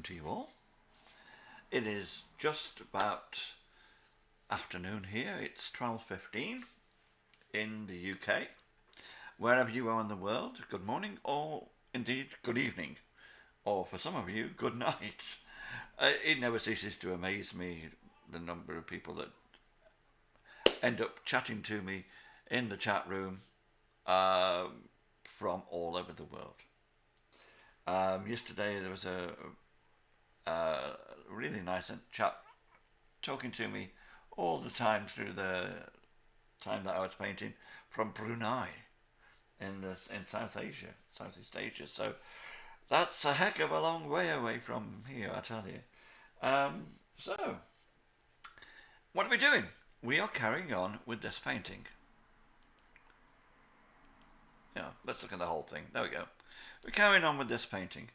to you all. It is just about afternoon here. It's 12:15 in the UK. Wherever you are in the world, good morning or indeed good evening. Or for some of you, good night. It never ceases to amaze me the number of people that end up chatting to me in the chat room from all over the world. Yesterday there was a really nice chap talking to me all the time through the time that I was painting from Brunei in Southeast Asia. So that's a heck of a long way away from here, I tell you. So what are we doing? We are carrying on with this painting. Yeah, let's look at the whole thing. There we go. We're carrying on with this painting.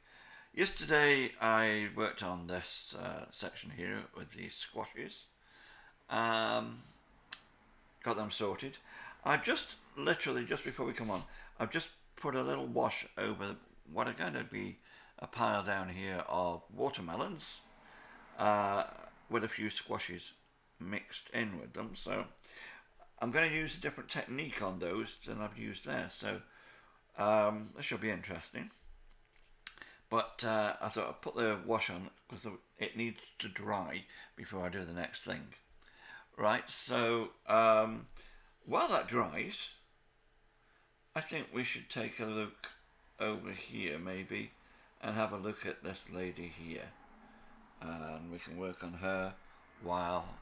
Yesterday I worked on this section here with the squashes. Got them sorted. I just literally, just before we come on, I've just put a little wash over what are going to be a pile down here of watermelons with a few squashes mixed in with them. So I'm going to use a different technique on those than I've used there. So this should be interesting. But I thought I'd put the wash on because it needs to dry before I do the next thing. Right, so while that dries, I think we should take a look over here maybe and have a look at this lady here. And we can work on her while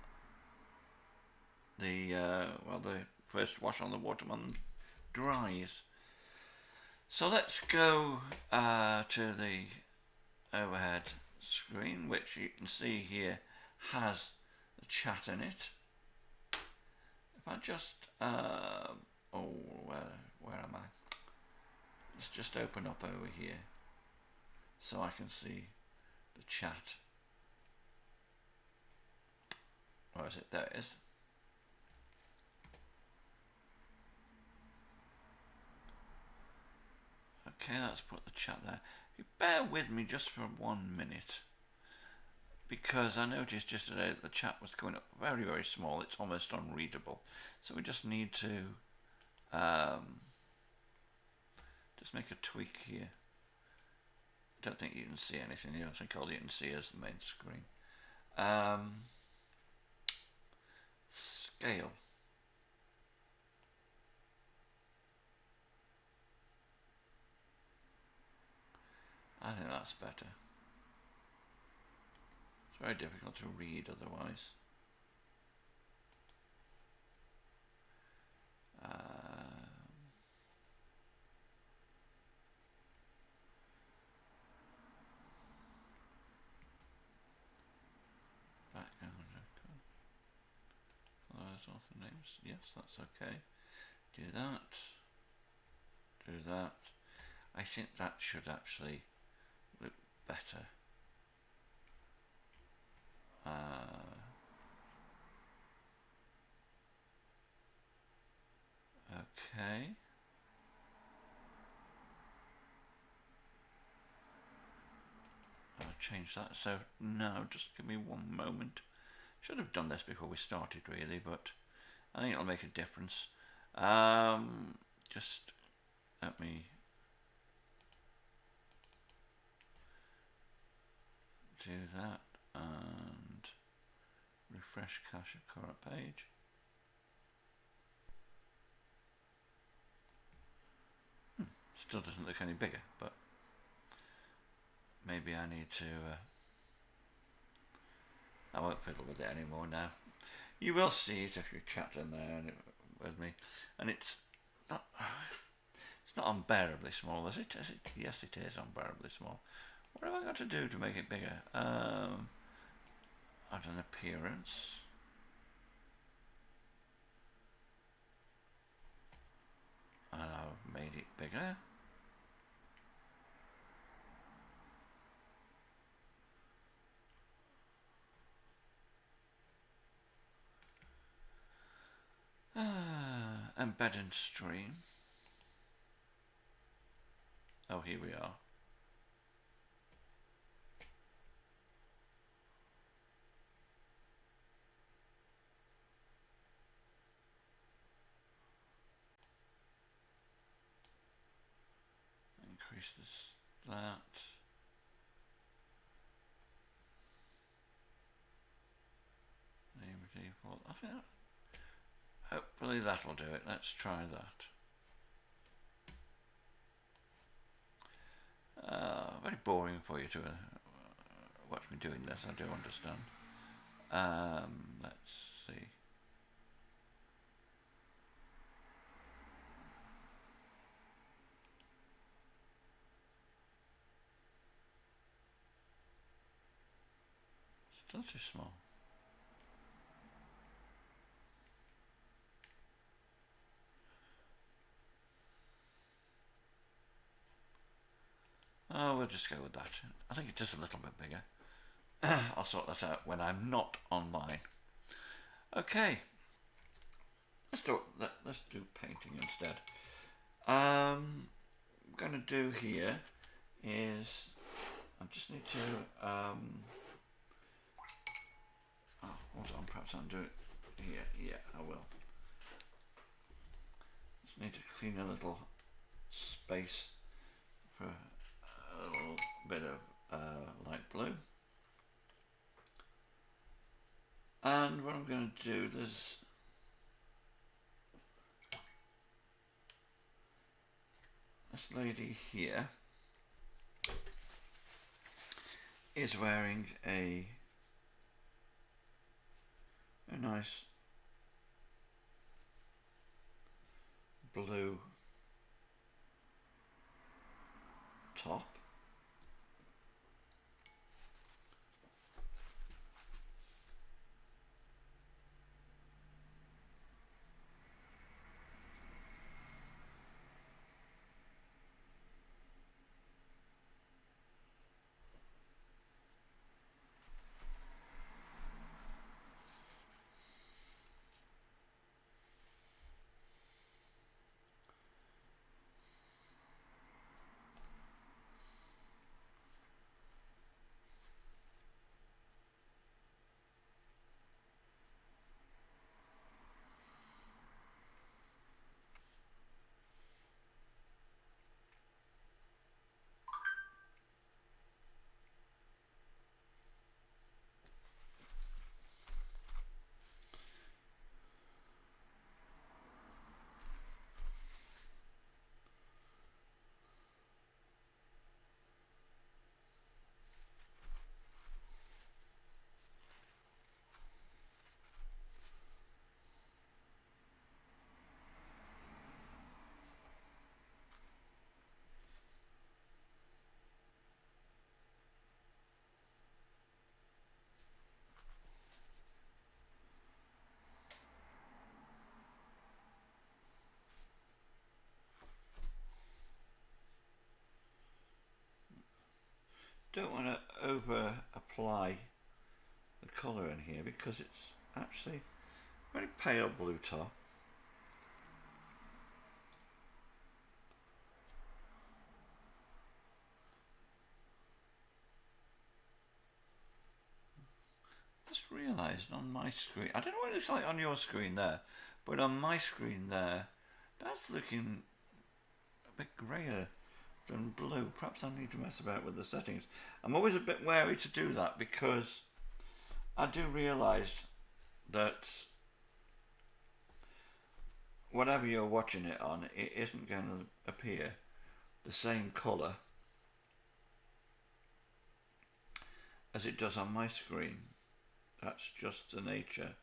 the first wash on the watermelon dries. So let's go to the overhead screen, which you can see here has the chat in it. If I just where am I? Let's just open up over here so I can see the chat. Where is it? There it is. Okay, let's put the chat there. You bear with me just for 1 minute, because I noticed yesterday that the chat was going up very, very small. It's almost unreadable. So we just need to just make a tweak here. I don't think you can see anything here. I think all you can see is the main screen. Scale. I think that's better. It's very difficult to read otherwise. Background. Those author names. Yes, that's okay. Do that. Do that. I think that should actually look better. Okay. I'll change that. So now, just give me 1 moment. Should have done this before we started, really, but I think it'll make a difference. Just let me do that and refresh cache of current page. Still doesn't look any bigger, but maybe I need to I won't fiddle with it anymore now. You will see it if you chat in there with me, and it's not unbearably small, is it? Is it? Yes, it is unbearably small. What have I got to do to make it bigger? Add an appearance. And I've made it bigger. Embed in stream. Oh, here we are. increase this, that. Name default. I think hopefully that'll do it. Let's try that. Very boring for you to watch me doing this, I do understand. Let's see. Still too small. Oh, we'll just go with that. I think it's just a little bit bigger. I'll sort that out when I'm not online. Okay, let's do painting instead. I'm going to do here is I just need to oh, hold on, perhaps I'll do it here. Yeah, I will. Just need to clean a little space for a little bit of light blue. And what I'm going to do, there's this lady here is wearing a nice blue top. Don't want to over apply the colour in here because it's actually very pale blue top. Just realised on my screen, I don't know what it looks like on your screen there, but on my screen there, that's looking a bit greyer than blue. Perhaps I need to mess about with the settings. I'm always a bit wary to do that because I do realise that whatever you're watching it on, it isn't going to appear the same colour as it does on my screen. That's just the nature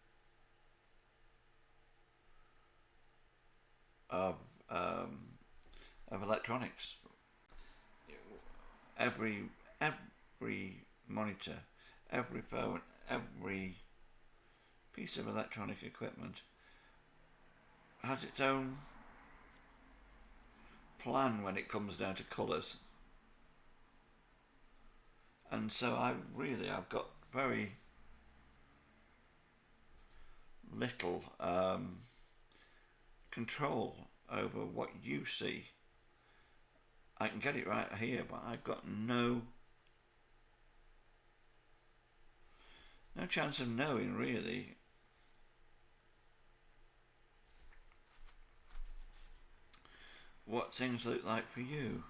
of electronics. Every monitor, every phone, every piece of electronic equipment has its own plan when it comes down to colours, and so I've got very little control over what you see. I can get it right here, but I've got no chance of knowing really what things look like for you.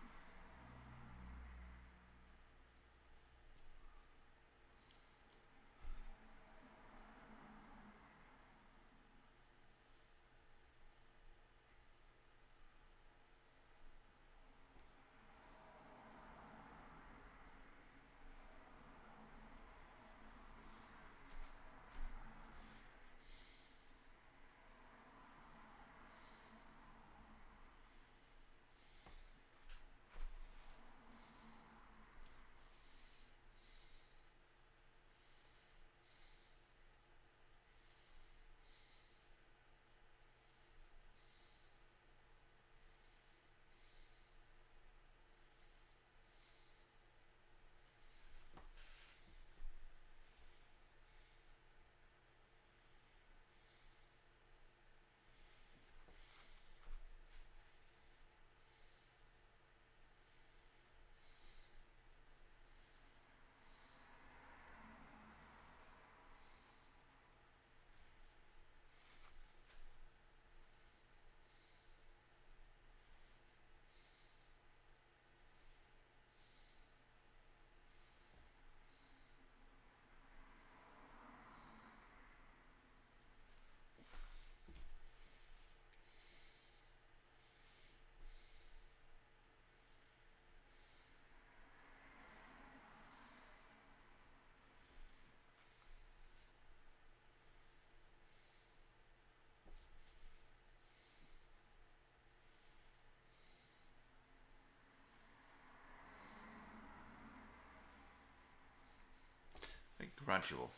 gradual.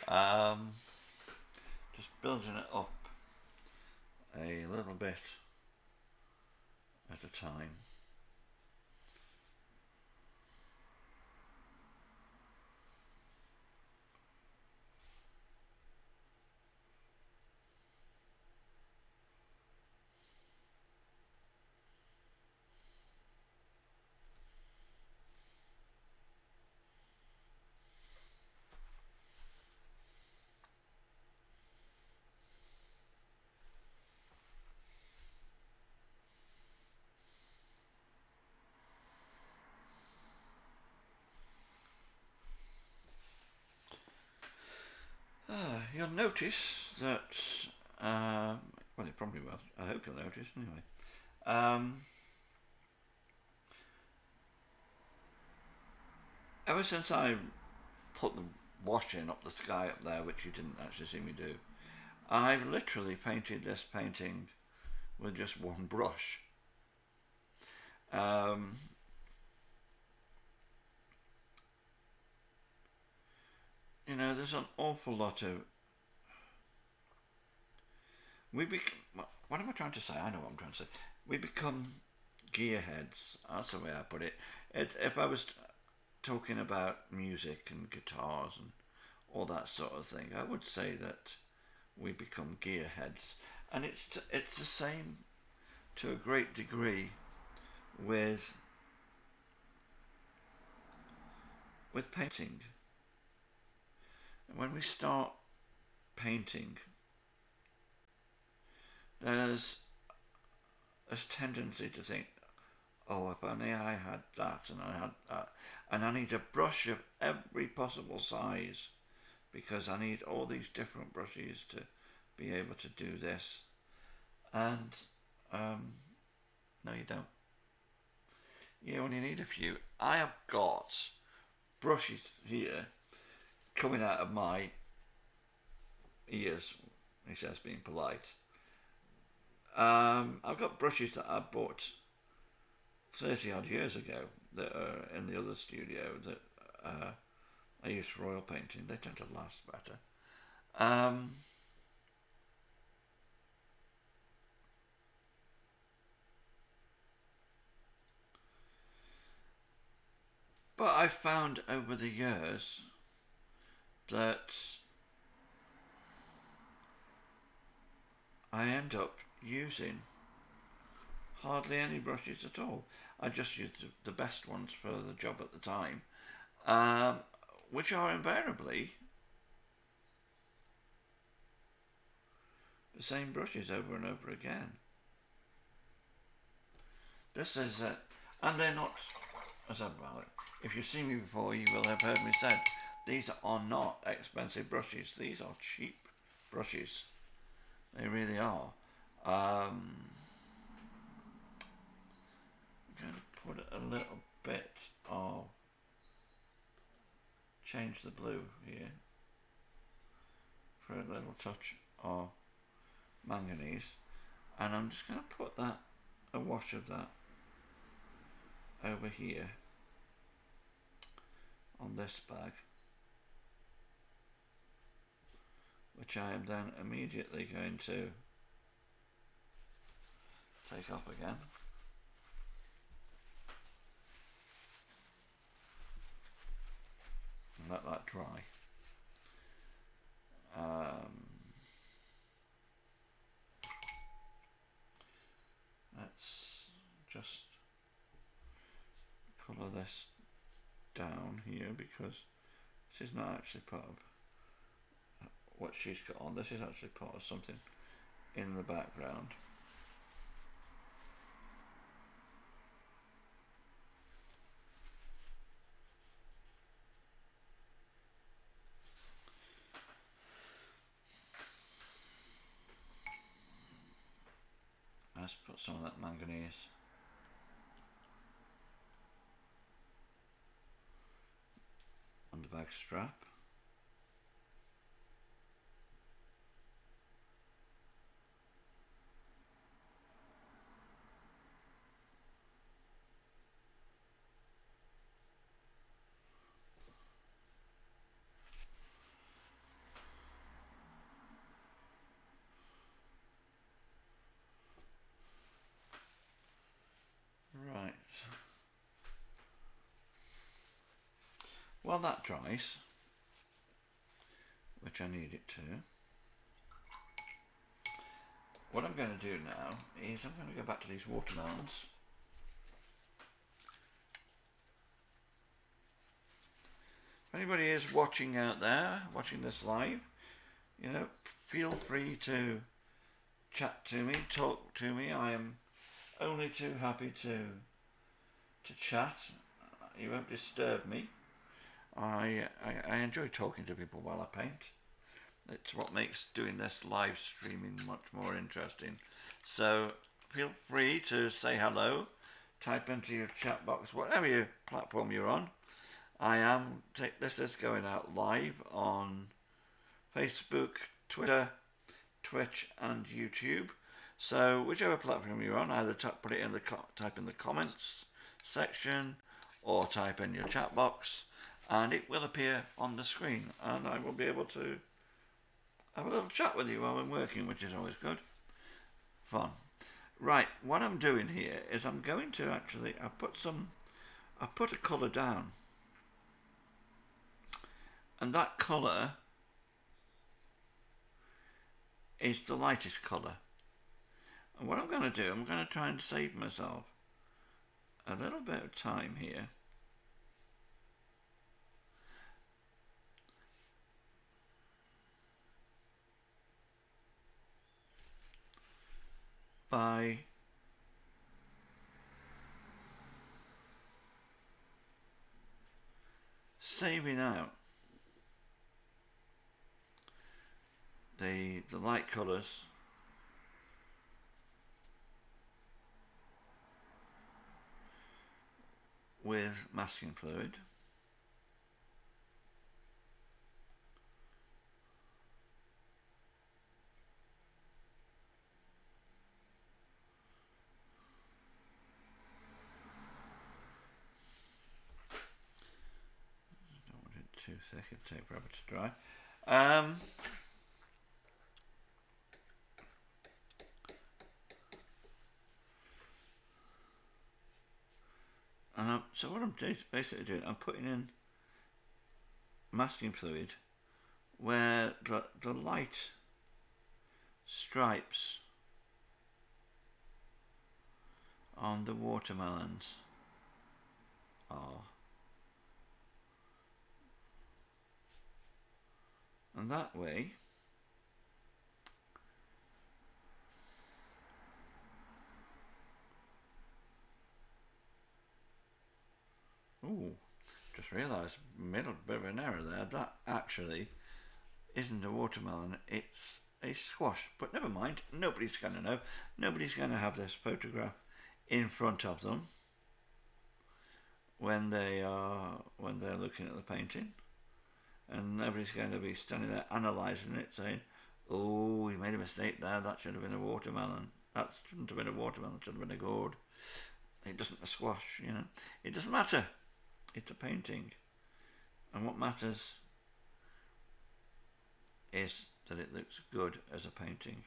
Um, just building it up a little bit at a time. You'll notice that, well, you probably will. I hope you'll notice anyway. Ever since I put the washing up the sky up there, which you didn't actually see me do, I've literally painted this painting with just one brush. You know, there's an awful lot of... What am I trying to say? I know what I'm trying to say. We become gearheads. That's the way I put it. If I was talking about music and guitars and all that sort of thing, I would say that we become gearheads. And it's the same to a great degree with painting. When we start painting, there's a tendency to think, oh, if only I had that and I had that, and I need a brush of every possible size because I need all these different brushes to be able to do this. And no, you don't. You only need a few. I have got brushes here coming out of my ears, he says, being polite. I've got brushes that I bought 30 odd years ago that are in the other studio that I use for oil painting. They tend to last better. But I've found over the years that I end up using hardly any brushes at all. I just use the best ones for the job at the time, which are invariably the same brushes over and over again. This is and they're not, as if you've seen me before, you will have heard me say, these are not expensive brushes. These are cheap brushes. They really are. I'm going to put a little bit of, change the blue here for a little touch of manganese, and I'm just going to put that, a wash of that over here on this bag, which I am then immediately going to take off again. And let that dry. Let's just colour this down here because this is not actually part of what she's got on. This is actually part of something in the background. Let's put some of that manganese on the bag strap. while that dries, which I need it to, what I'm going to do now is I'm going to go back to these watermelons. If anybody is watching out there, watching this live, you know, feel free to chat to me, talk to me. I am only too happy to chat. You won't disturb me. I enjoy talking to people while I paint. It's what makes doing this live streaming much more interesting. So feel free to say hello, type into your chat box, whatever your platform you're on. This is going out live on Facebook, Twitter, Twitch and YouTube. So whichever platform you're on, either put it in type in the comments section or type in your chat box, and it will appear on the screen, and I will be able to have a little chat with you while I'm working, which is always good fun. Right, what I'm doing here is I'm going to actually I put a colour down, and that colour is the lightest colour. And what I'm going to do, I'm going to try and save myself a little bit of time here by saving out the light colours with masking fluid. Don't want it too thick, it'll take forever to dry. So what I'm basically doing, I'm putting in masking fluid where the light stripes on the watermelons are. And that way just realised, made a bit of an error there. That actually isn't a watermelon, it's a squash. But never mind, nobody's going to know. Nobody's going to have this photograph in front of them when they're looking at the painting, and nobody's going to be standing there analysing it, saying, "Oh, we made a mistake there. That should have been a watermelon. That shouldn't have been a watermelon. It should have been a gourd. It doesn't a squash, you know." It doesn't matter. It's a painting, and what matters is that it looks good as a painting.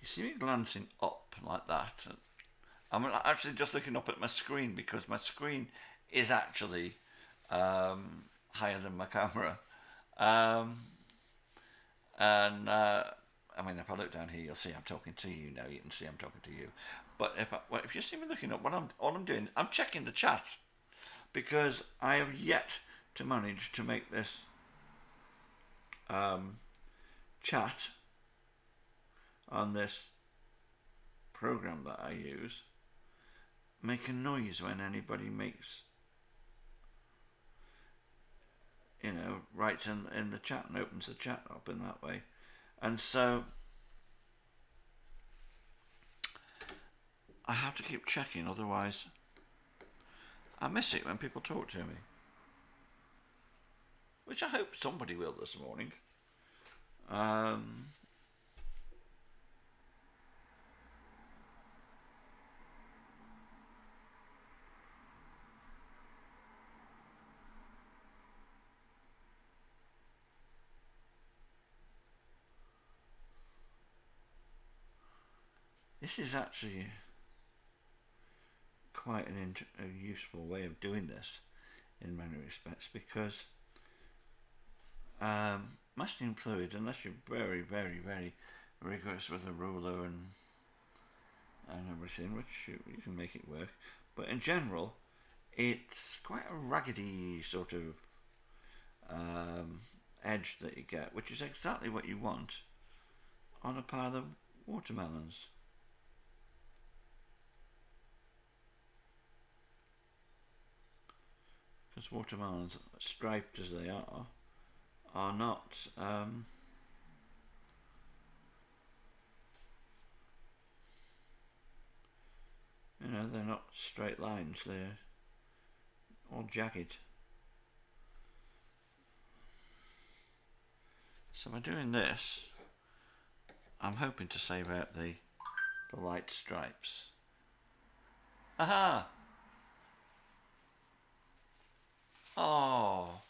You see me glancing up like that. I'm actually just looking up at my screen because my screen is actually higher than my camera. I mean, if I look down here, you'll see I'm talking to you now. You can see I'm talking to you. But if you see me looking up, all I'm doing, I'm checking the chat, because I have yet to manage to make this chat on this program that I use make a noise when anybody makes, writes in the chat and opens the chat up in that way. And so I have to keep checking, otherwise I miss it when people talk to me, which I hope somebody will this morning. This is actually quite a useful way of doing this in many respects, because masking fluid, unless you're very, very, very rigorous with a ruler and everything, which you can make it work, but in general it's quite a raggedy sort of edge that you get, which is exactly what you want on a pile of watermelons. Because watermelons, striped as they are not you know, they're not straight lines, they're all jagged. So by doing this, I'm hoping to save out the light stripes. Aha! Oh,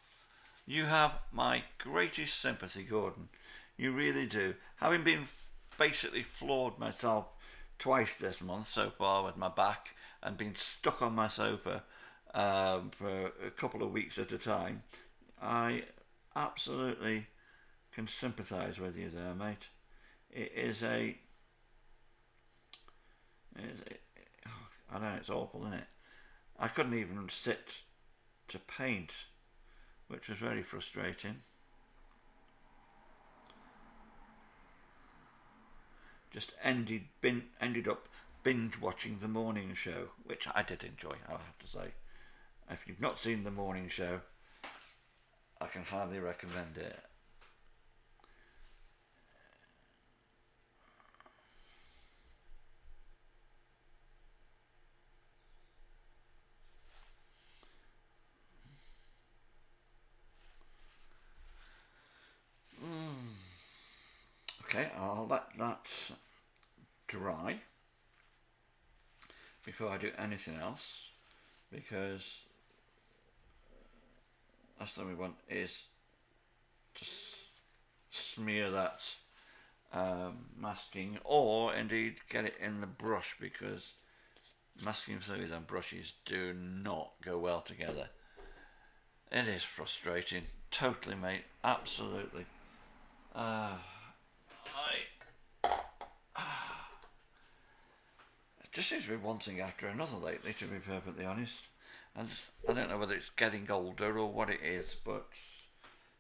you have my greatest sympathy, Gordon. You really do. Having been basically floored myself twice this month so far with my back and been stuck on my sofa for a couple of weeks at a time, I absolutely can sympathise with you there, mate. It is a... I know, it's awful, isn't it? I couldn't even sit to paint, which was very frustrating. Just ended up binge watching the morning show, which I did enjoy, I have to say. If you've not seen the morning show, I can highly recommend it. Okay, I'll let that dry before I do anything else, because last thing we want is to smear that masking, or indeed get it in the brush, because masking fluid and brushes do not go well together. It is frustrating, totally, mate, absolutely. It just seems to be one thing after another lately, to be perfectly honest. I don't know whether it's getting older or what it is, but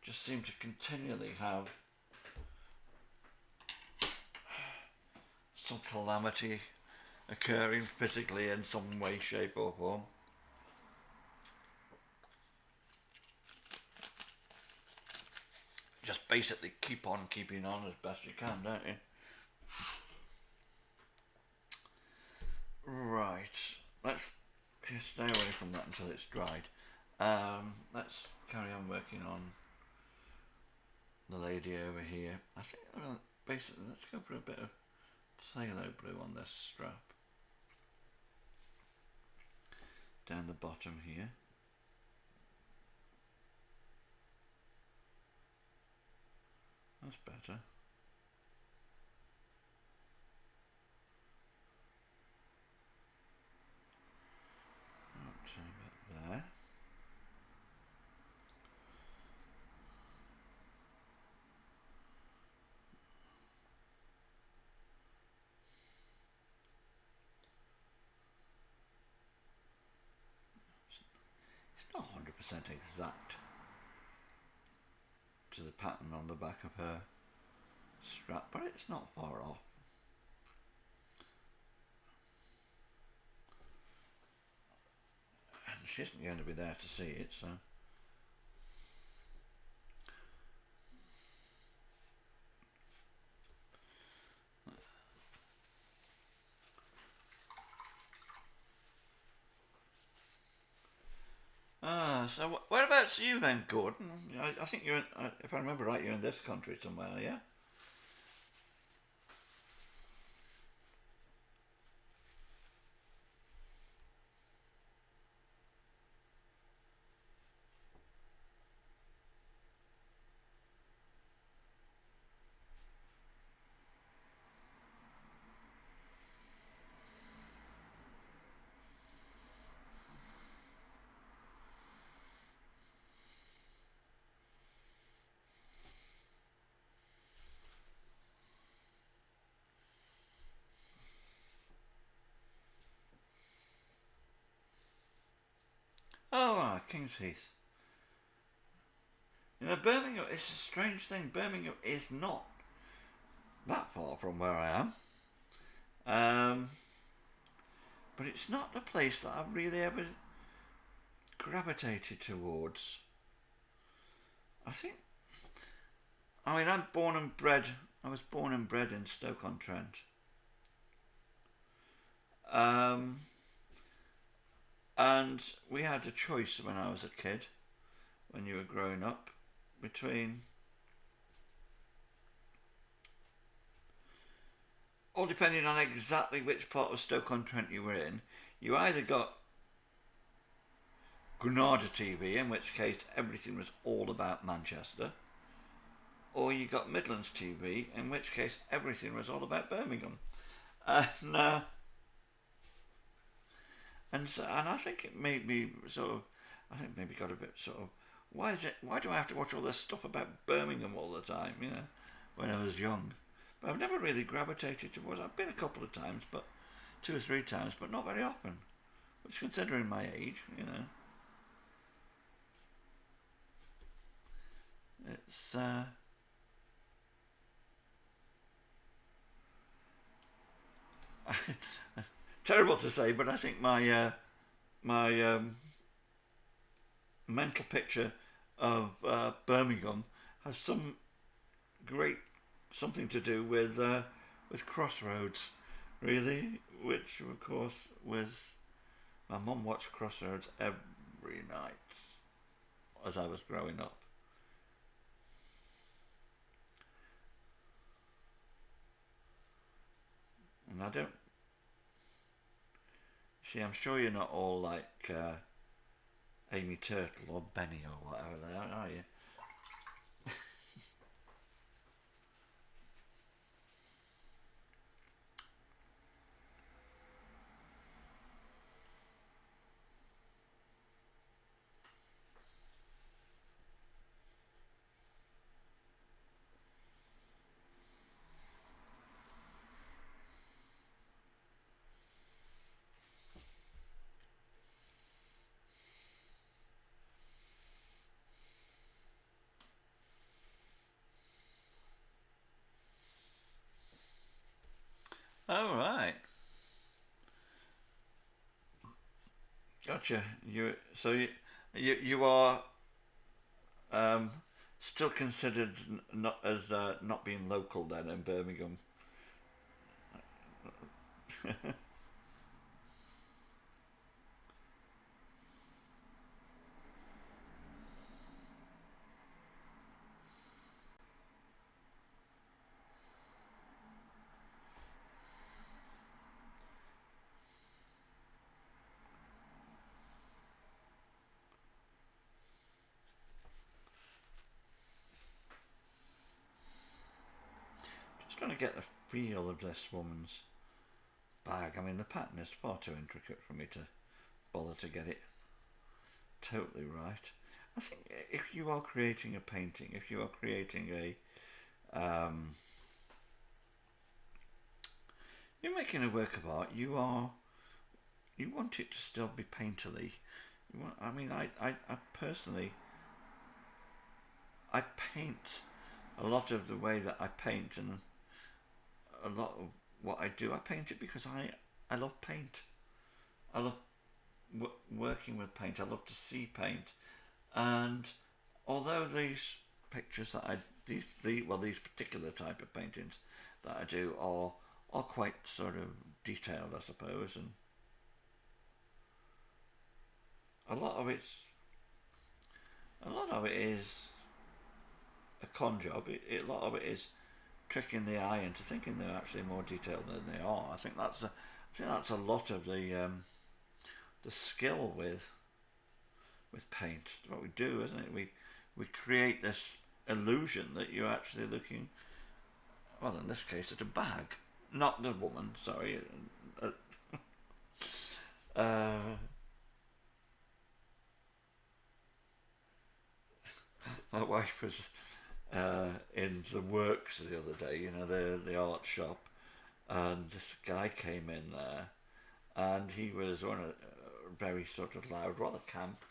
just seem to continually have some calamity occurring physically in some way, shape or form. Just basically keep on keeping on as best you can, don't you? Right, let's stay away from that until it's dried. Let's carry on working on the lady over here. I think basically let's go for a bit of phthalo blue on this strap. Down the bottom here. That's better. Up to about there. It's not 100% exact to the pattern on the back of her strap, but it's not far off. And she isn't going to be there to see it, so So whereabouts are you then, Gordon? I think you're, if I remember right, you're in this country somewhere, yeah? Oh, King's Heath. You know, Birmingham, it's a strange thing. Birmingham is not that far from where I am. Um, but it's not a place that I've really ever gravitated towards. I think, I mean, I was born and bred in Stoke-on-Trent. Um, and we had a choice when I was a kid, when you were growing up, between, all depending on exactly which part of Stoke-on-Trent you were in, you either got Granada TV, in which case everything was all about Manchester, or you got Midlands TV, in which case everything was all about Birmingham. And and I think it made me sort of, I think maybe got a bit sort of, why do I have to watch all this stuff about Birmingham all the time, you know, when I was young? But I've never really gravitated towards, I've been a couple of times, but 2 or 3 times, but not very often, which considering my age, you know, it's, terrible to say, but I think my mental picture of Birmingham has great something to do with Crossroads, really, which of course was, my mum watched Crossroads every night as I was growing up. And I don't see. I'm sure you're not all like Amy Turtle or Benny or whatever they are you? Oh right, gotcha. You are um, still considered not as not being local then in Birmingham. Just trying to get the feel of this woman's bag. I mean, the pattern is far too intricate for me to bother to get it totally right. I think if you are creating a painting, if you are creating you're making a work of art, you want it to still be painterly. I mean, I personally, I paint a lot of the way that I paint, and a lot of what I do, I paint it because I love paint. I love working with paint. I love to see paint, and although these pictures that these particular type of paintings that I do are quite sort of detailed, I suppose, and a lot of it's A lot of it is a con job. A lot of it is tricking the eye into thinking they're actually more detailed than they are. I think that's a lot of the skill with paint. It's what we do, isn't it? We create this illusion that you're actually looking, well, in this case, at a bag, not the woman. Sorry. My wife was in the Works the other day, you know, the art shop, and this guy came in there, and he was on a very sort of loud, rather camp,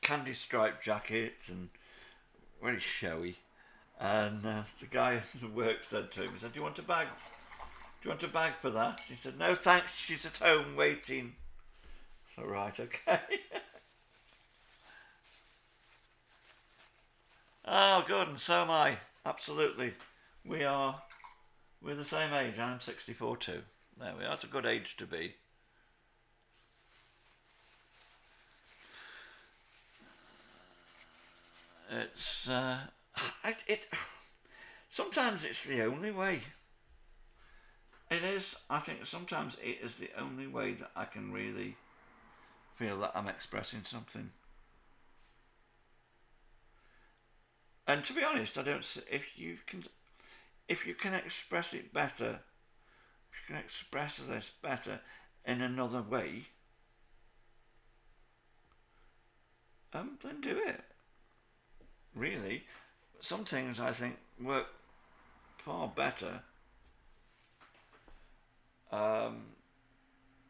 candy striped jacket and very showy. And the guy at the Works said to him, he said, "Do you want a bag? Do you want a bag for that?" He said, "No, thanks. She's at home waiting." So, right, okay. Oh, good, and so am I. Absolutely. We're the same age. I'm 64 too. There we are. That's a good age to be. It's sometimes it's the only way. It is. I think sometimes it is the only way that I can really feel that I'm expressing something. And to be honest, I don't. If you can express it better, if you can express this better in another way, then do it. Really, some things I think work far better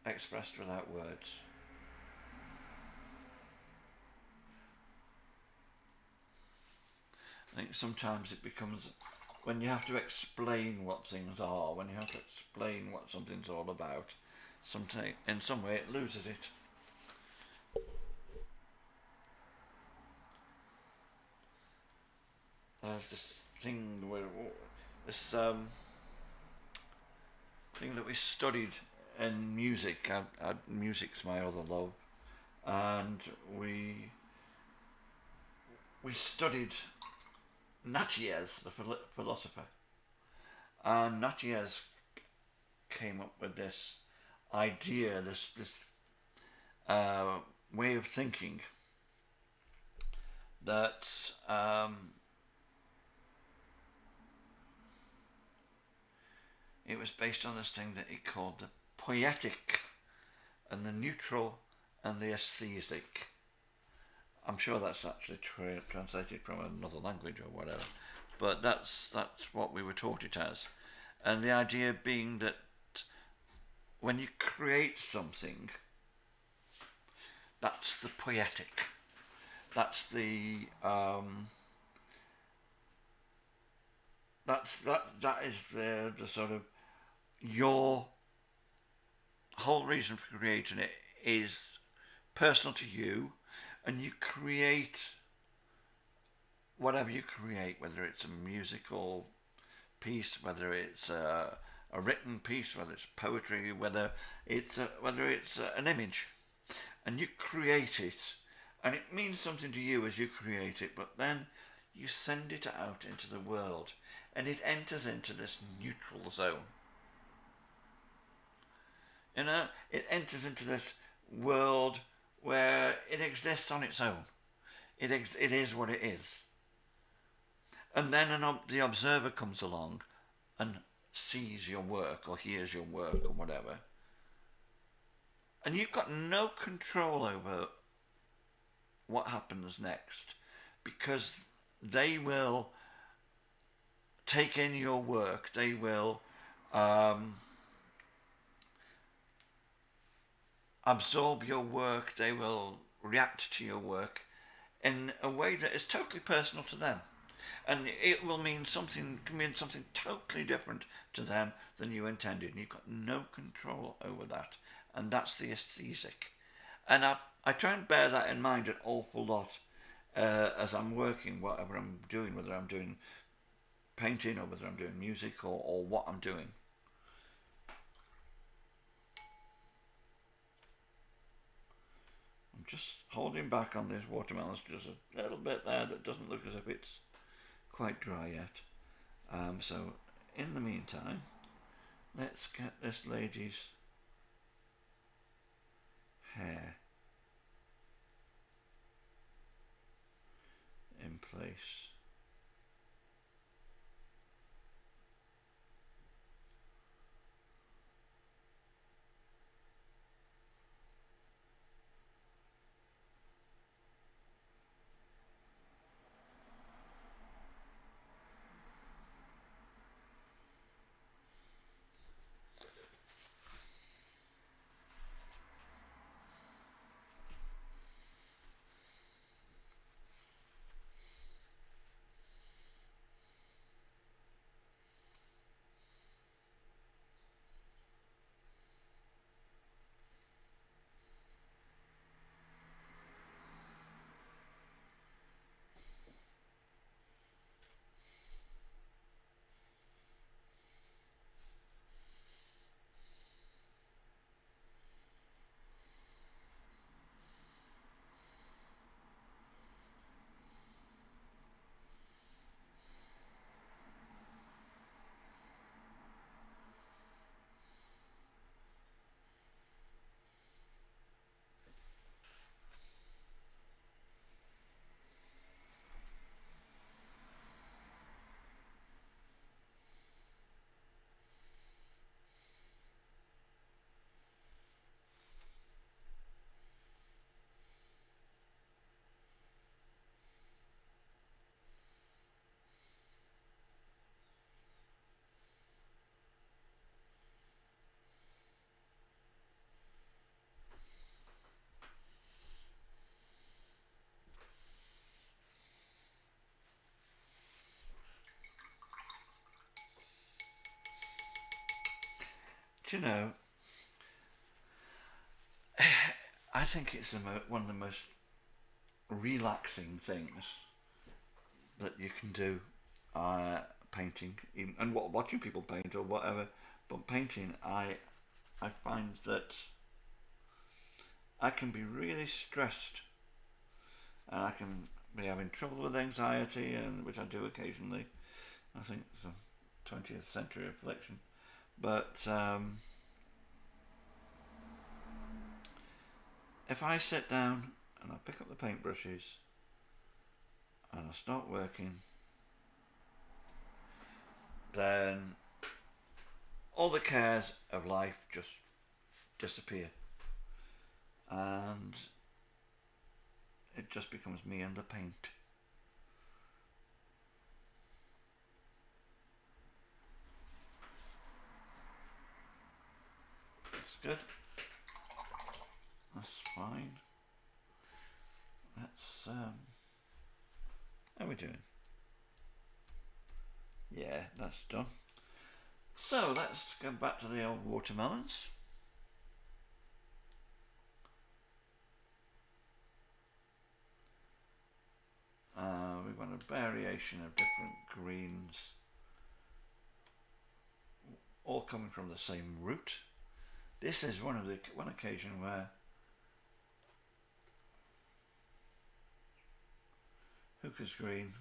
expressed without words. I think sometimes it becomes, when you have to explain what things are, when you have to explain what something's all about, in some way it loses it. There's this thing this thing that we studied in music. Music's my other love, and we studied Natchez, the philosopher, and Natchez came up with this idea, this way of thinking that it was based on this thing that he called the poetic and the neutral and the aesthetic. I'm sure that's actually translated from another language or whatever, but that's what we were taught it as. And the idea being that when you create something, that's the poetic. That's the that is the sort of, your whole reason for creating it is personal to you, and you create whatever you create, whether it's a musical piece, whether it's a written piece, whether it's poetry, whether it's an image, and you create it, and it means something to you as you create it, but then you send it out into the world, and it enters into this neutral zone. You know, it enters into this world where it exists on its own. It is what it is. And then the observer comes along and sees your work or hears your work or whatever. And you've got no control over what happens next, because they will take in your work, they will absorb your work, they will react to your work in a way that is totally personal to them, and it will mean something totally different to them than you intended, and you've got no control over that. And that's the aesthetic. And I try and bear that in mind an awful lot as I'm working, whatever I'm doing, whether I'm doing painting or whether I'm doing music or what I'm doing. just holding back on these watermelons just a little bit there that doesn't look as if it's quite dry yet. So in the meantime, let's get this lady's hair in place. Do you know, I think it's one of the most relaxing things that you can do, painting, even, and watching people paint or whatever. But painting, I find that I can be really stressed, and I can be having trouble with anxiety, and which I do occasionally. I think it's a 20th century affliction. But if I sit down and I pick up the paintbrushes and I start working, then all the cares of life just disappear, and it just becomes me and the paint. That's good. That's fine. That's how are we doing? Yeah, that's done. So let's go back to the old watermelons. We want a variation of different greens, all coming from the same root. This is one occasion where Hooker's Green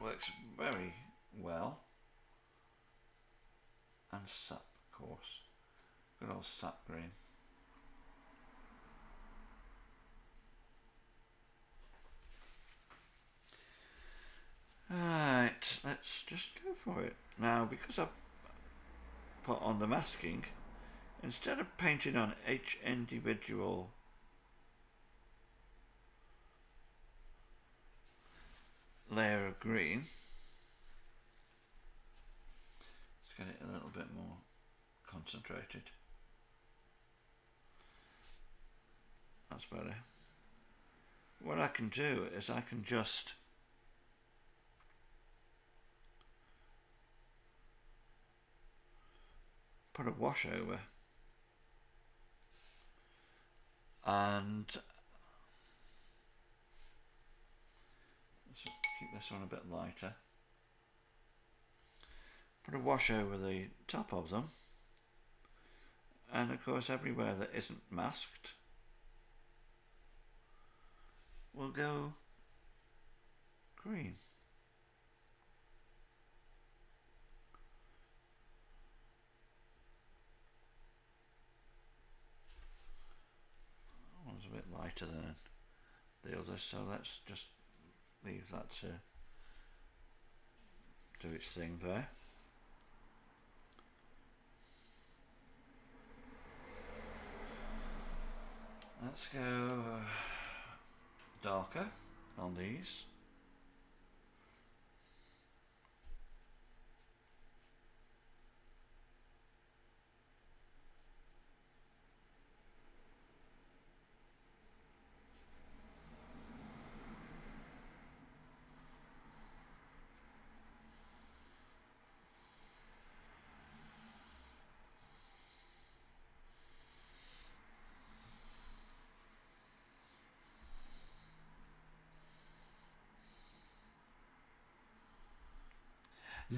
works very well, and sap, of course, good old sap green. Right, let's just go for it. Now, because I've put on the masking, instead of painting on each individual layer of green, let's get it a little bit more concentrated. That's better. What I can do is I can just put a wash over and let's keep this one a bit lighter. Put a wash over the top of them, And of course everywhere that isn't masked will go green. That one's a bit lighter than the other, so let's just leave that to do its thing there. Let's go darker on these.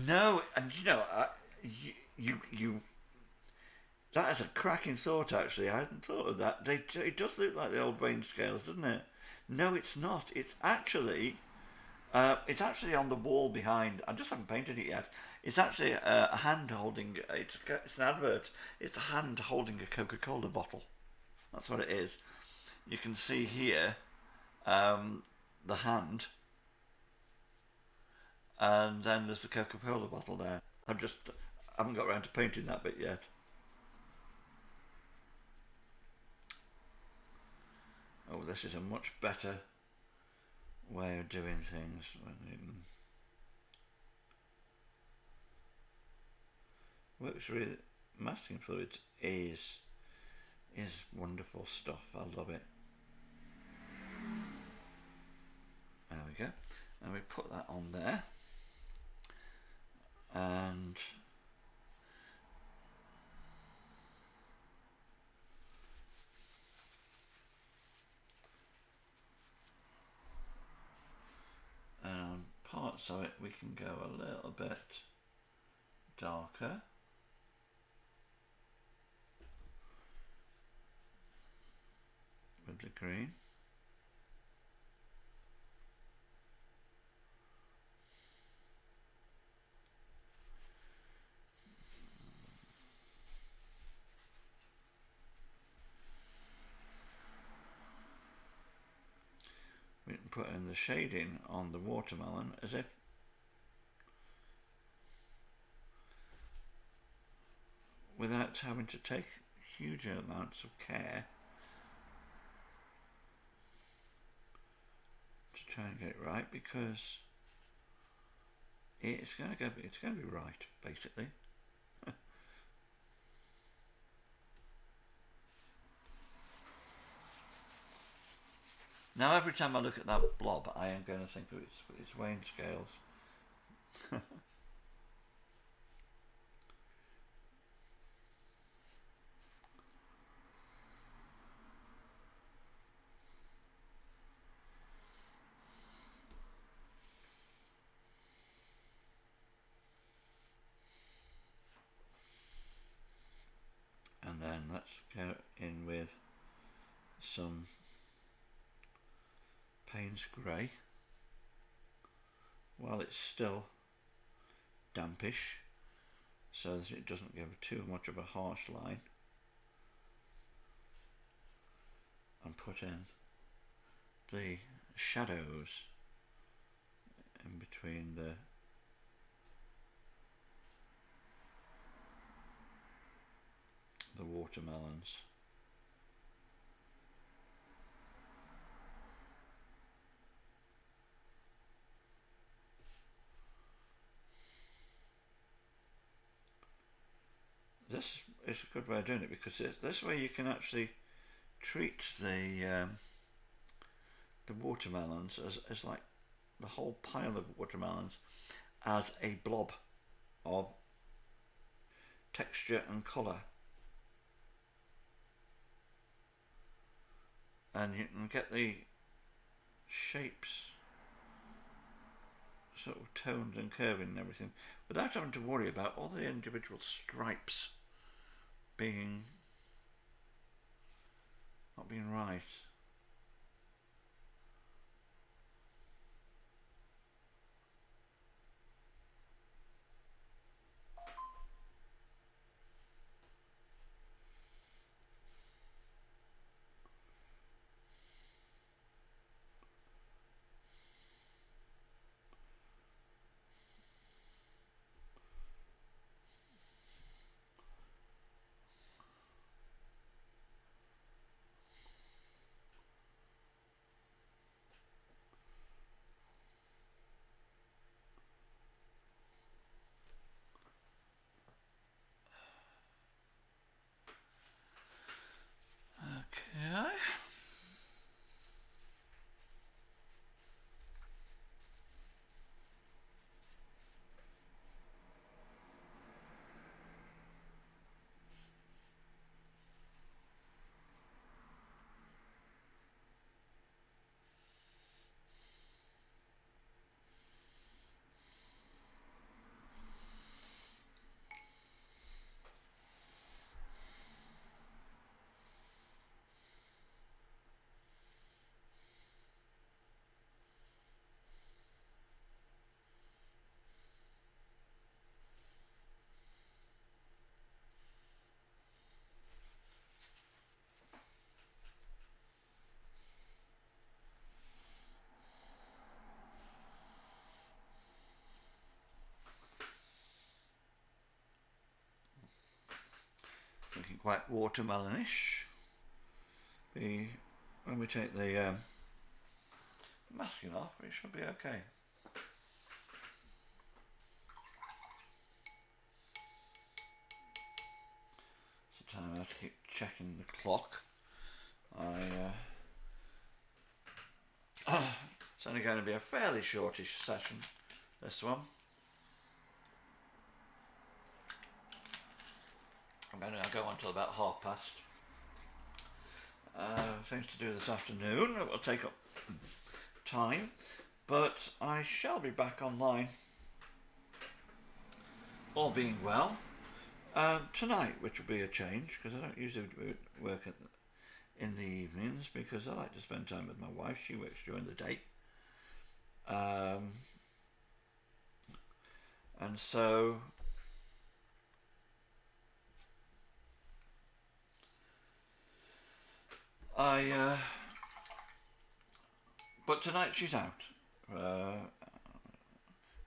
No, and you know, you that is a cracking thought. Actually, I hadn't thought of that. It does look like the old range scales, doesn't it? No, it's not. It's actually on the wall behind. I just haven't painted it yet. It's actually a hand holding. It's an advert. It's a hand holding a Coca-Cola bottle. That's what it is. You can see here the hand, and then there's the Coca-Cola bottle there. I haven't got around to painting that bit yet. Oh, this is a much better way of doing things. Works really. Masking fluid is wonderful stuff. I love it. There we go. And we put that on there. And on parts of it we can go a little bit darker. With the green. We can put in the shading on the watermelon as if without having to take huge amounts of care to try and get it right, because it's going to be right, basically. Now every time I look at that blob, I am going to think of its weighing scales. And then let's go in with some Payne's Grey while it's still dampish, so that it doesn't give too much of a harsh line, and put in the shadows in between the watermelons. This is a good way of doing it, because this way you can actually treat the watermelons as like the whole pile of watermelons as a blob of texture and colour, and you can get the shapes sort of toned and curving and everything without having to worry about all the individual stripes being not being right. Okay. Looking quite watermelonish. When we take the masking off, it should be okay. Sometimes I have to keep checking the clock. It's only going to be a fairly shortish session, this one. I'm going to go on till about past. Things to do this afternoon. It will take up time, but I shall be back online, all being well, tonight, which will be a change because I don't usually work in the evenings because I like to spend time with my wife. She works during the day, and so but tonight she's out. She's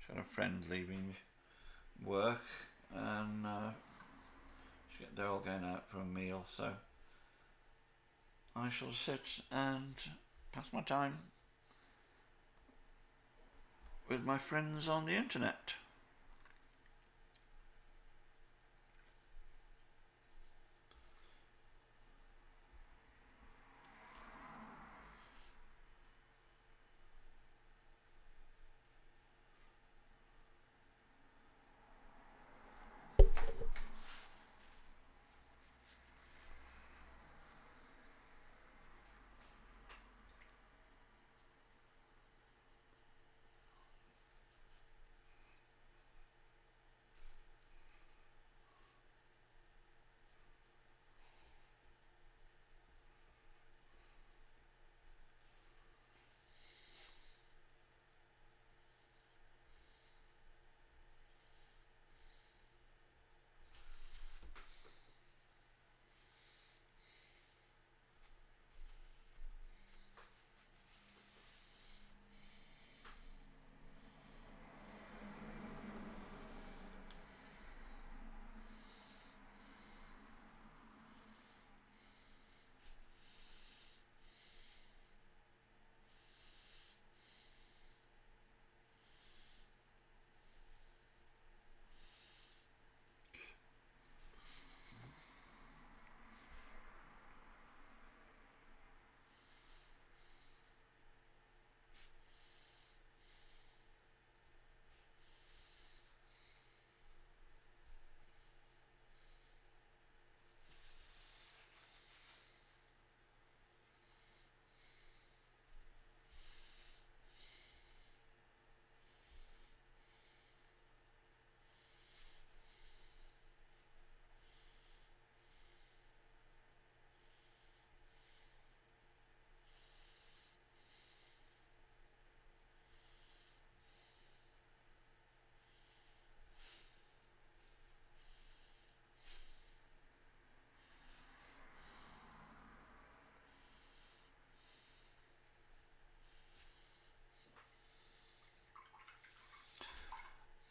got a friend leaving work, and they're all going out for a meal, so I shall sit and pass my time with my friends on the internet.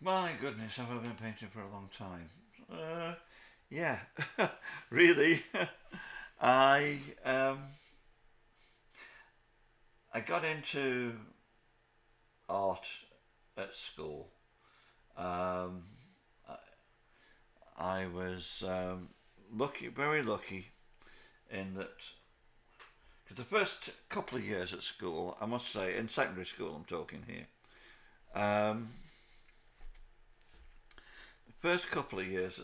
My goodness, have I been painting for a long time? Yeah, really. I um, I got into art at school. Um, I was lucky, very lucky, in that. Because the first couple of years at school, I must say, in secondary school, I'm talking here. Um, the first couple of years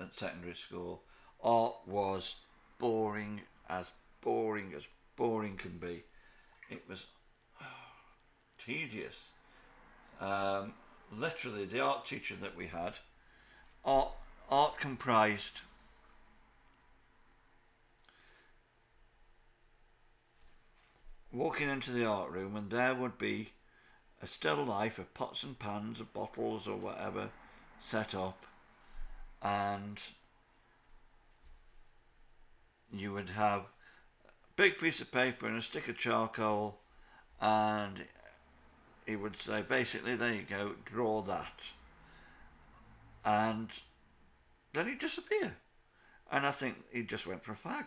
at secondary school, art was boring as boring as boring can be. It was tedious. Um, Literally, the art teacher that we had, art, art comprised walking into the art room and there would be a still life of pots and pans, of bottles or whatever set up, and you would have a big piece of paper and a stick of charcoal, and he would say basically, there you go, draw that, and then he'd disappear, and I think he just went for a fag.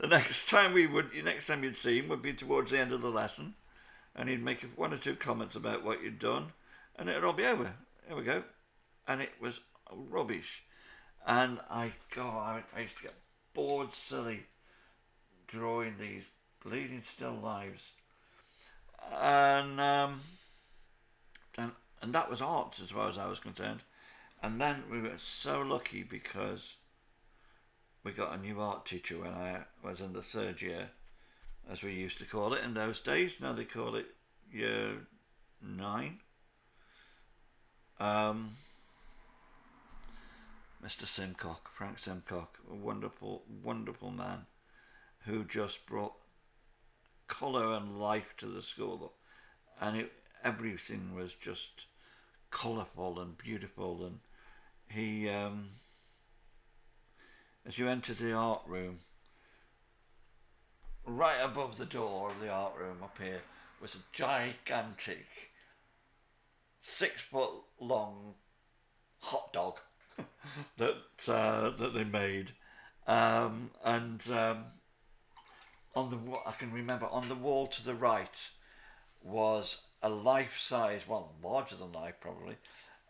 Next time you'd see him would be towards the end of the lesson, and he'd make one or two comments about what you'd done, and it'd all be over. There we go, and it was rubbish. And I used to get bored silly drawing these bleeding still lives, and and that was art as far as I was concerned. And then we were so lucky because we got a new art teacher when I was in the third year, as we used to call it in those days. Now they call it year 9. Mr. Simcock, Frank Simcock, a wonderful, wonderful man who just brought colour and life to the school, and everything was just colourful and beautiful. And he, as you entered the art room, right above the door of the art room up here was a gigantic 6-foot long hot dog that they made, and on the I can remember on the wall to the right was a life-size, well, larger than life probably,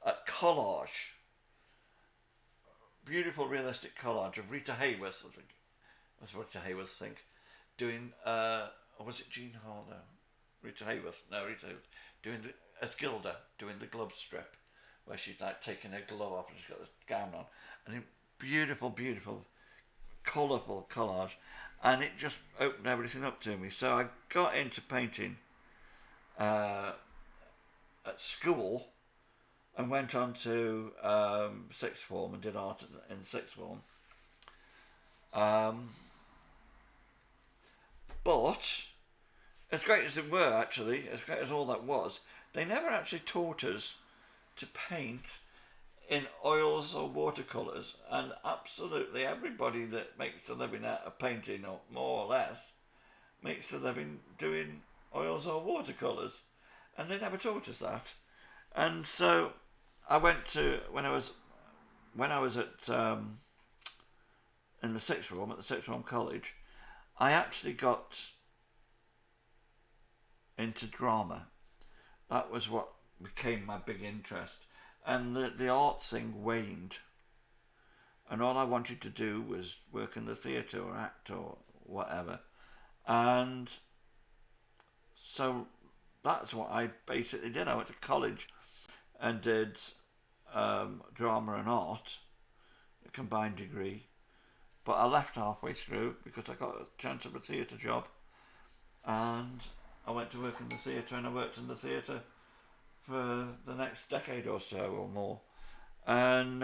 a collage, beautiful realistic collage of Rita Hayworth, I think. That's Rita Hayworth, I think, doing, or was it Jean Harlow? Rita Hayworth, no, Rita Hayworth, doing as Gilda, doing the glove strip, where she's like taking her glove off and she's got this gown on, and beautiful, beautiful, colourful collage, and it just opened everything up to me. So I got into painting at school, and went on to sixth form and did art in sixth form. But as great as it were, actually, as great as all that was, they never actually taught us to paint in oils or watercolours, and absolutely everybody that makes a living out of painting, or more or less, makes a living doing oils or watercolours, and they never taught us that. And so I went to, when I was at in the sixth form, at the sixth form college, I actually got into drama. That was what became my big interest, and the art thing waned, and all I wanted to do was work in the theatre or act or whatever. And so that's what I basically did. I went to college and did drama and art, a combined degree, but I left halfway through because I got a chance of a theatre job, and I went to work in the theatre, and I worked in the theatre for the next decade or so or more, and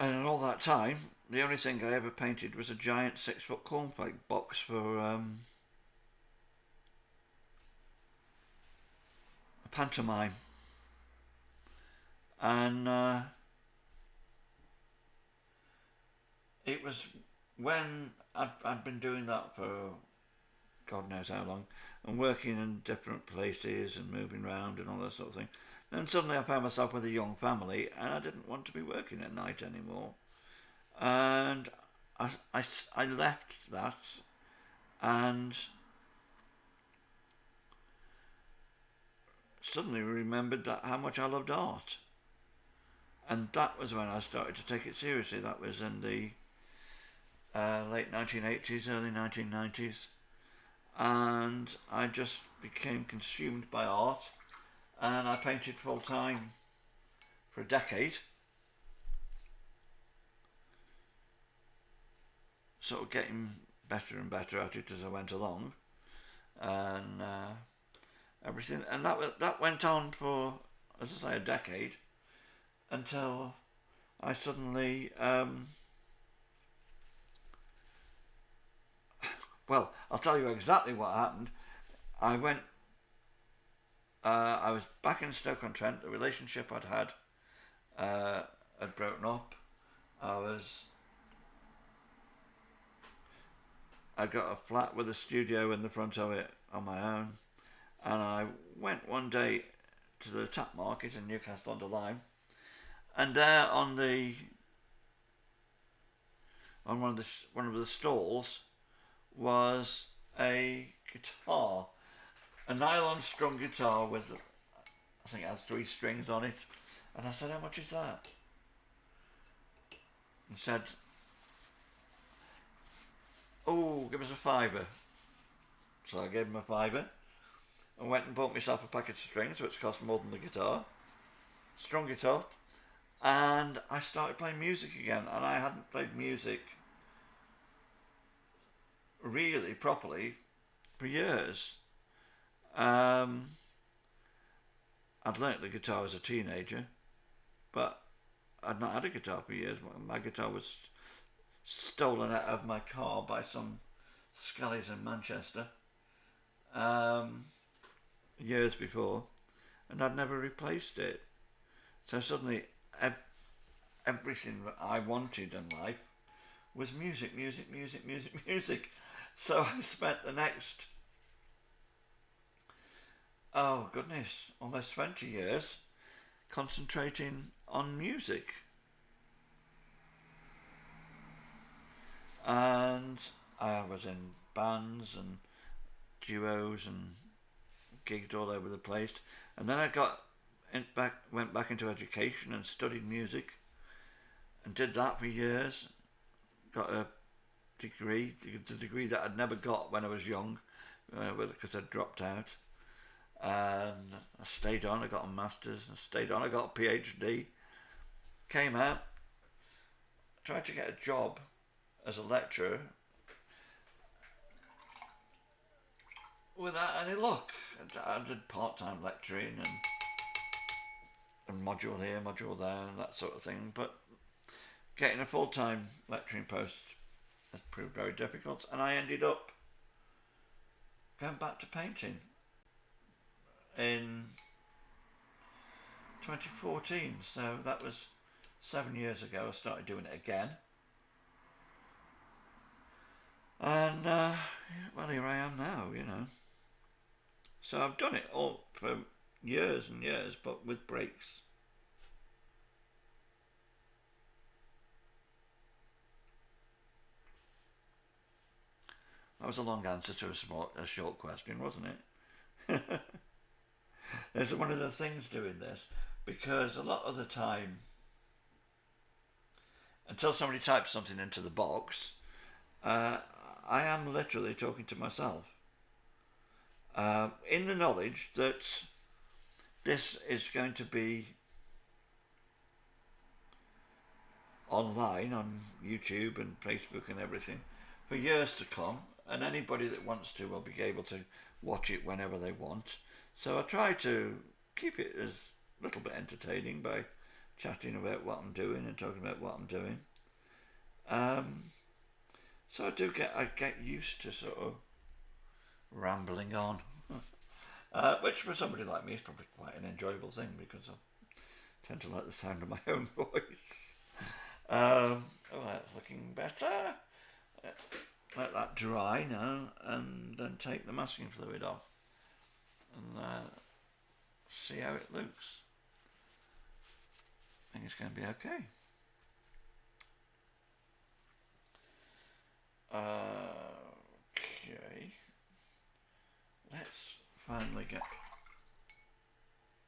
in all that time, the only thing I ever painted was a giant 6-foot cornflake box for a pantomime, and it was when I'd been doing that for God knows how long, and working in different places and moving around and all that sort of thing, then suddenly I found myself with a young family, and I didn't want to be working at night anymore. And I left that, and suddenly remembered that how much I loved art. And that was when I started to take it seriously. That was in the late 1980s, early 1990s. And I just became consumed by art, and I painted full time for a decade. Sort of getting better and better at it as I went along, and everything. And that went on for, as I say, a decade, until I suddenly, well, I'll tell you exactly what happened. I was back in Stoke-on-Trent. The relationship I'd had broken up. I got a flat with a studio in the front of it on my own, and I went one day to the tap market in Newcastle under Lyme, and there on one of the stalls was a guitar, a nylon strung guitar with, I think it has 3 strings on it, and I said, "How much is that?" He said, "Oh, give us a £5." So I gave him a £5 and went and bought myself a packet of strings, which cost more than the guitar, strung it up, and I started playing music again. And I hadn't played music really properly for years. I'd learnt the guitar as a teenager, but I'd not had a guitar for years. My guitar was stolen out of my car by some scallies in Manchester years before, and I'd never replaced it. So suddenly everything that I wanted in life was music, music, music, music, music. So I spent the next, oh goodness, almost 20 years concentrating on music. And I was in bands and duos and gigged all over the place. And then I went back into education and studied music, and did that for years. Got a degree, the degree that I'd never got when I was young, because I'd dropped out. And I stayed on. I got a master's. I stayed on. I got a PhD. Came out. Tried to get a job as a lecturer without any luck. I did part-time lecturing and module here, module there, and that sort of thing. But getting a full-time lecturing post has proved very difficult, and I ended up going back to painting in 2014. So that was 7 years ago. I started doing it again. And, well, here I am now, you know. So I've done it all for years and years, but with breaks. That was a long answer to a short question, wasn't it? It's one of the things doing this, because a lot of the time, until somebody types something into the box, I am literally talking to myself, in the knowledge that this is going to be online on YouTube and Facebook and everything for years to come, and anybody that wants to will be able to watch it whenever they want. So I try to keep it as a little bit entertaining by chatting about what I'm doing and talking about what I'm doing. So I get used to sort of rambling on, which for somebody like me is probably quite an enjoyable thing, because I tend to like the sound of my own voice. Oh, that's looking better. let that dry now, and then take the masking fluid off and see how it looks. I think it's going to be okay. Okay, let's finally get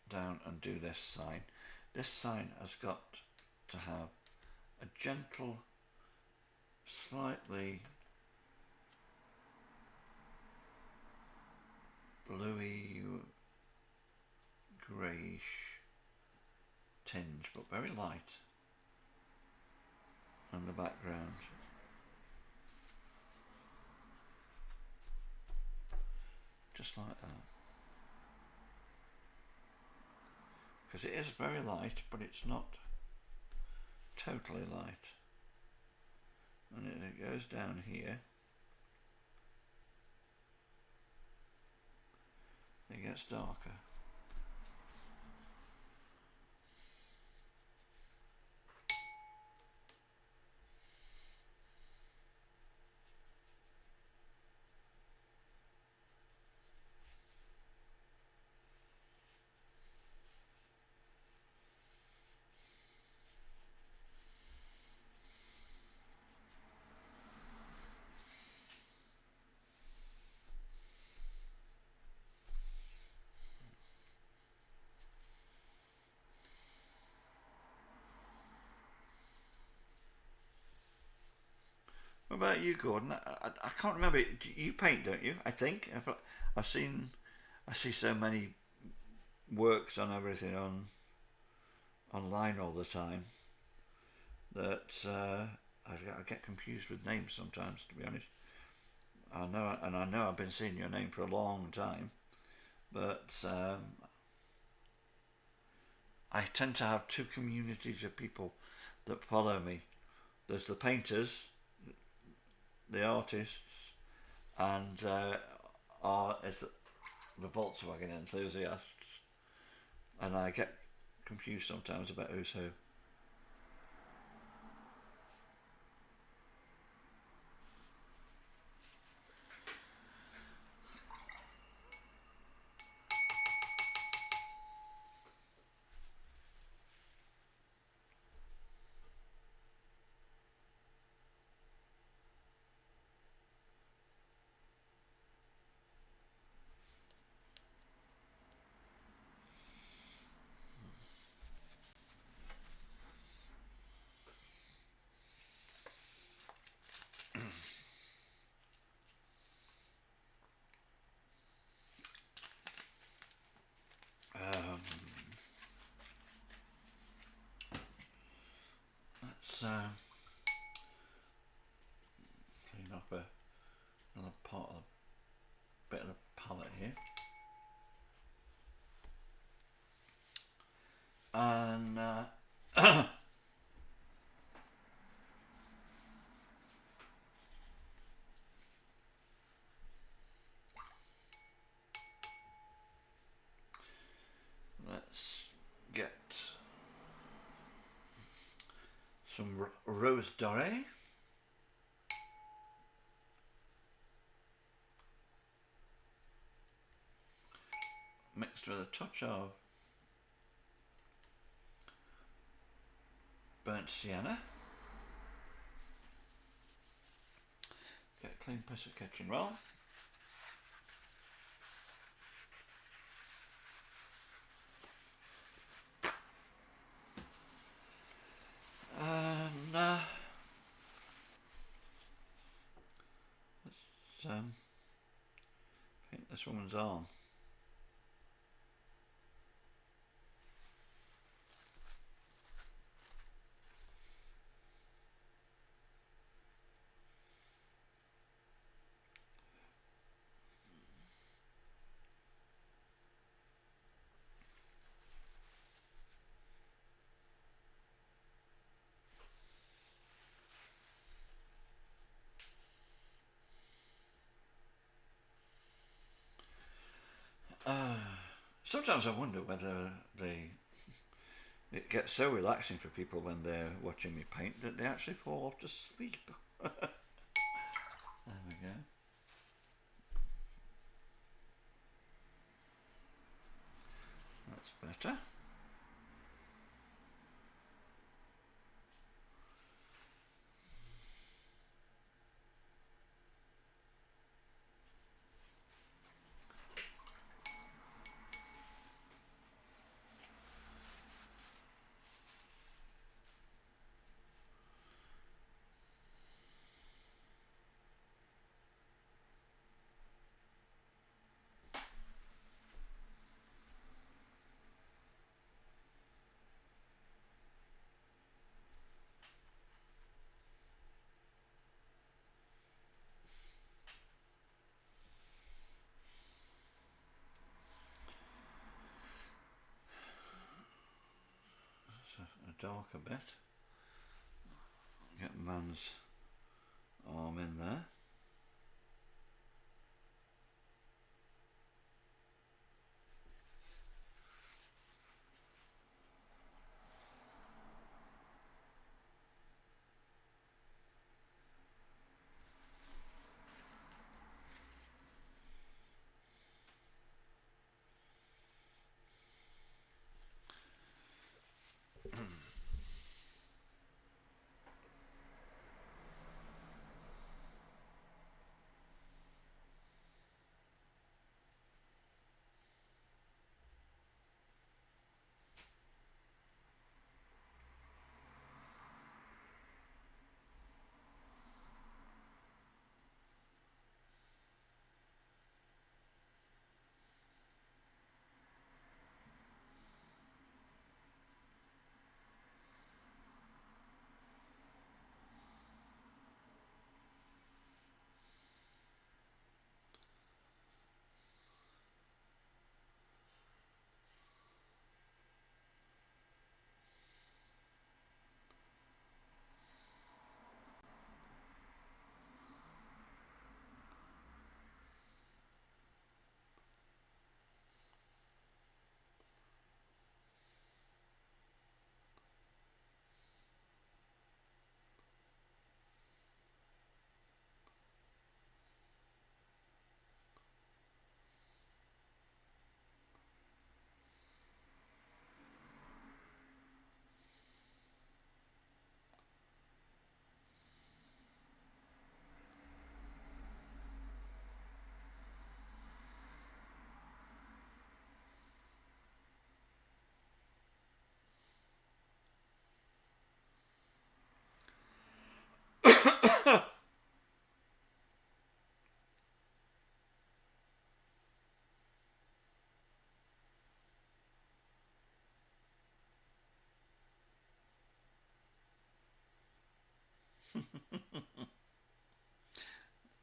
down and do this sign. This sign has got to have a gentle, slightly bluey greyish tinge, but very light on the background. Just like that. Because it is very light, but it's not totally light. And it goes down here. It gets darker. What about you, Gordon? I can't remember. You paint, don't you? I think I see so many works on everything online all the time that I get confused with names sometimes. To be honest, I know I've been seeing your name for a long time, but I tend to have two communities of people that follow me. There's the painters, the artists, and it's the Volkswagen enthusiasts, and I get confused sometimes about who's who. Let's clean up another part of the bit of the palette here, and let's get some rose doré. Mixed with a touch of burnt sienna. Get a clean piece of kitchen roll. And let's paint this woman's arm. Sometimes I wonder whether it gets so relaxing for people when they're watching me paint that they actually fall off to sleep. better. A darker bit. Get man's arm in there.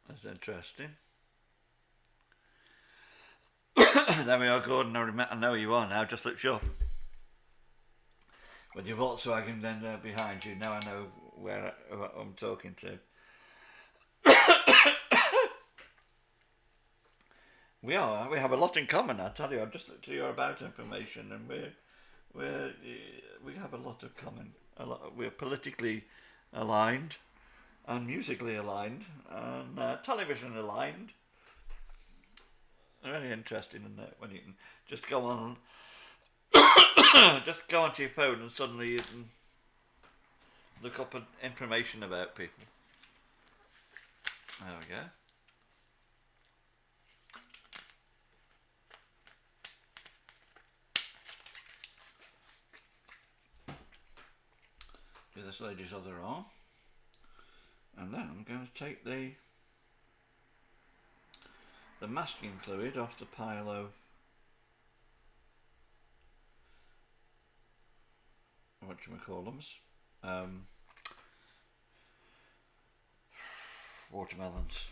That's interesting. There we are, Gordon. I know who you are now. Just looked you up. With your Volkswagen then behind you. Now I know where I'm talking to. We have a lot in common. I tell you, I've just looked at your about information, and we have a lot of common. We're politically aligned, and musically aligned, and television aligned. Really interesting, isn't it? When you can just go on, just go onto your phone, and suddenly you can look up information about people. There we go. Do this lady's other arm, and then I'm going to take the masking fluid off the pile of whatchamacallums, watermelons,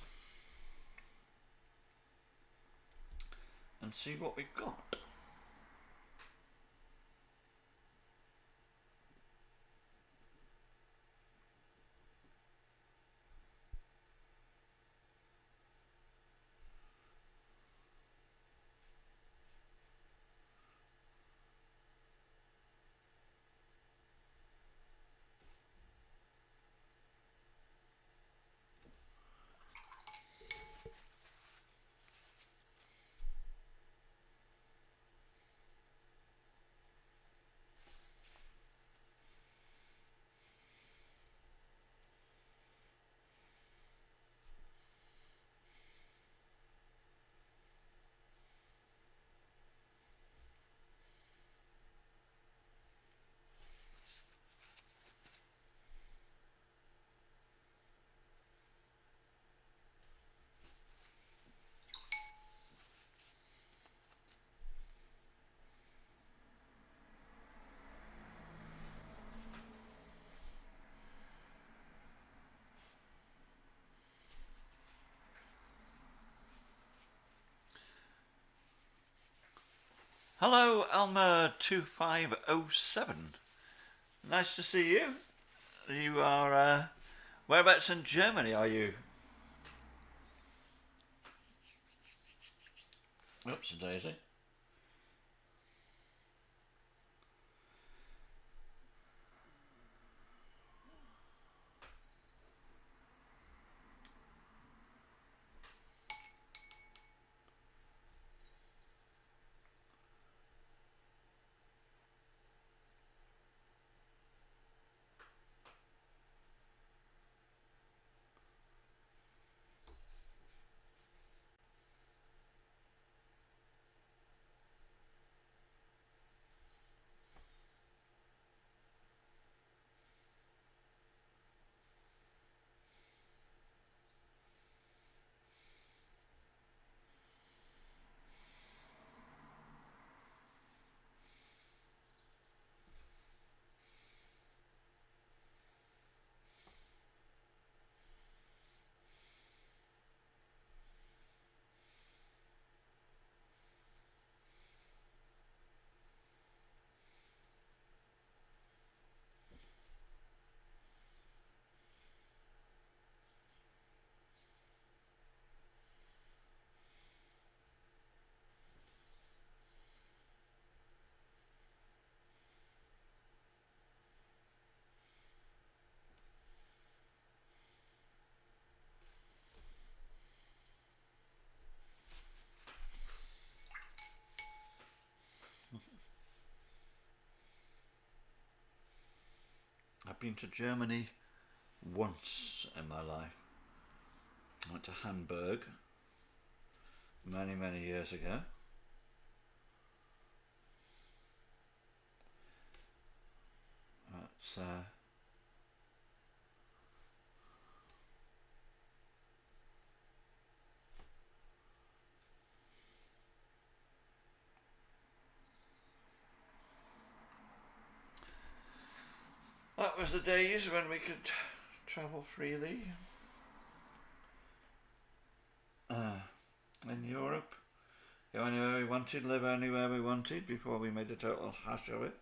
and see what we've got. Hello, Elmer2507. Nice to see you. You are, whereabouts in Germany are you? Oops, a daisy. I've been to Germany once in my life. I went to Hamburg many years ago. That's that was the days when we could travel freely in Europe. Go anywhere we wanted, live anywhere we wanted before we made a total hash of it.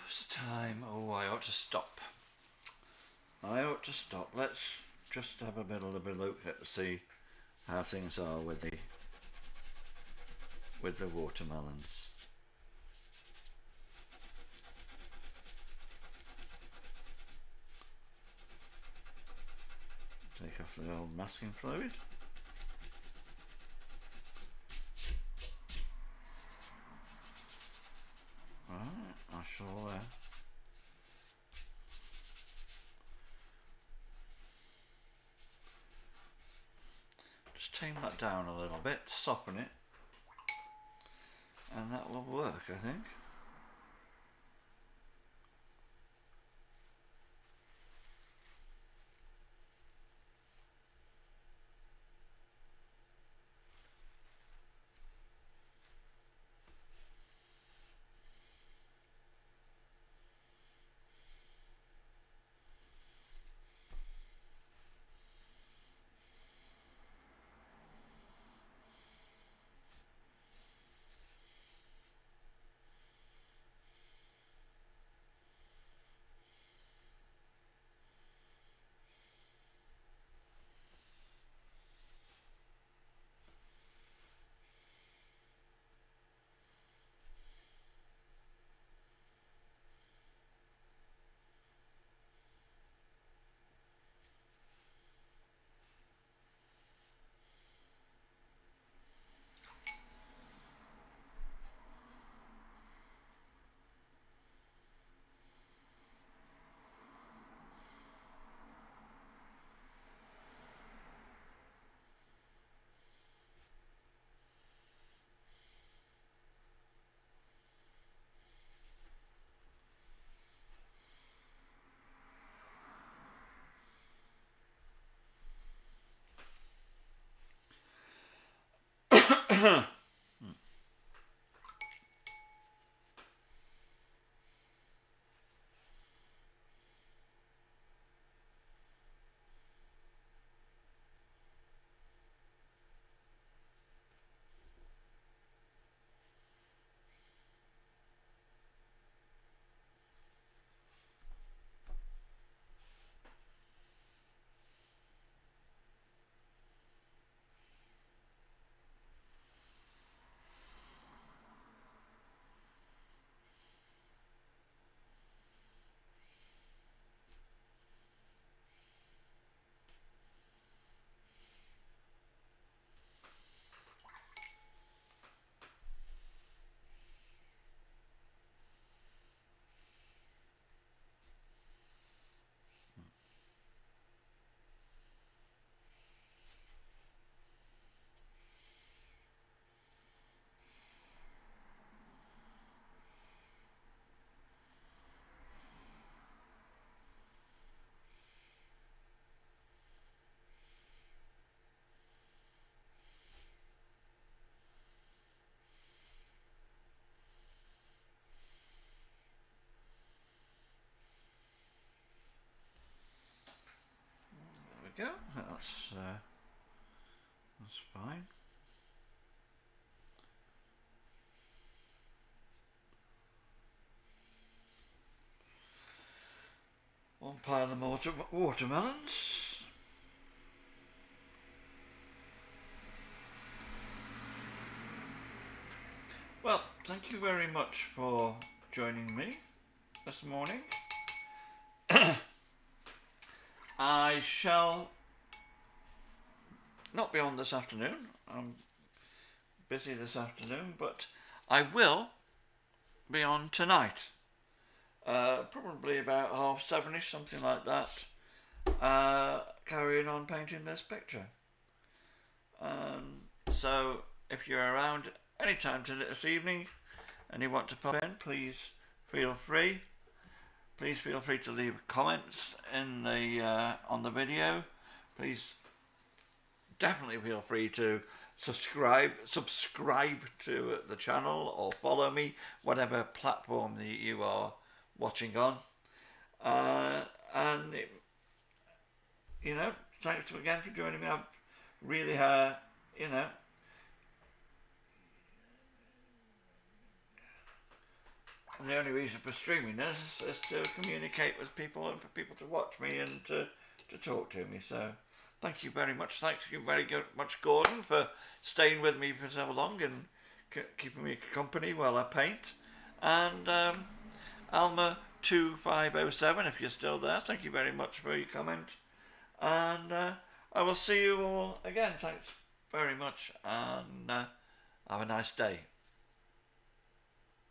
It's time. Oh, I ought to stop. I ought to stop. Let's just have a bit of a look at to see how things are with the watermelons. Take off the old masking fluid. Right, I shall just tame that down a little bit, soften it, and that will work, I think. There we go. That's fine. One pile of watermelons. Well, thank you very much for joining me this morning. I shall not be on this afternoon. I'm busy this afternoon, but I will be on tonight. Probably about 7:30ish, something like that. Carrying on painting this picture. So if you're around anytime this evening and you want to pop in, please feel free. Please feel free to leave comments in the on the video. Please definitely feel free to subscribe to the channel or follow me, whatever platform that you are watching on. Thanks again for joining me. I've really the only reason for streaming this is to communicate with people and for people to watch me and to talk to me. So Thank you very much. Thank you very much, Gordon, for staying with me for so long and keeping me company while I paint. And Alma2507, if you're still there, thank you very much for your comment. And I will see you all again. Thanks very much, and have a nice day.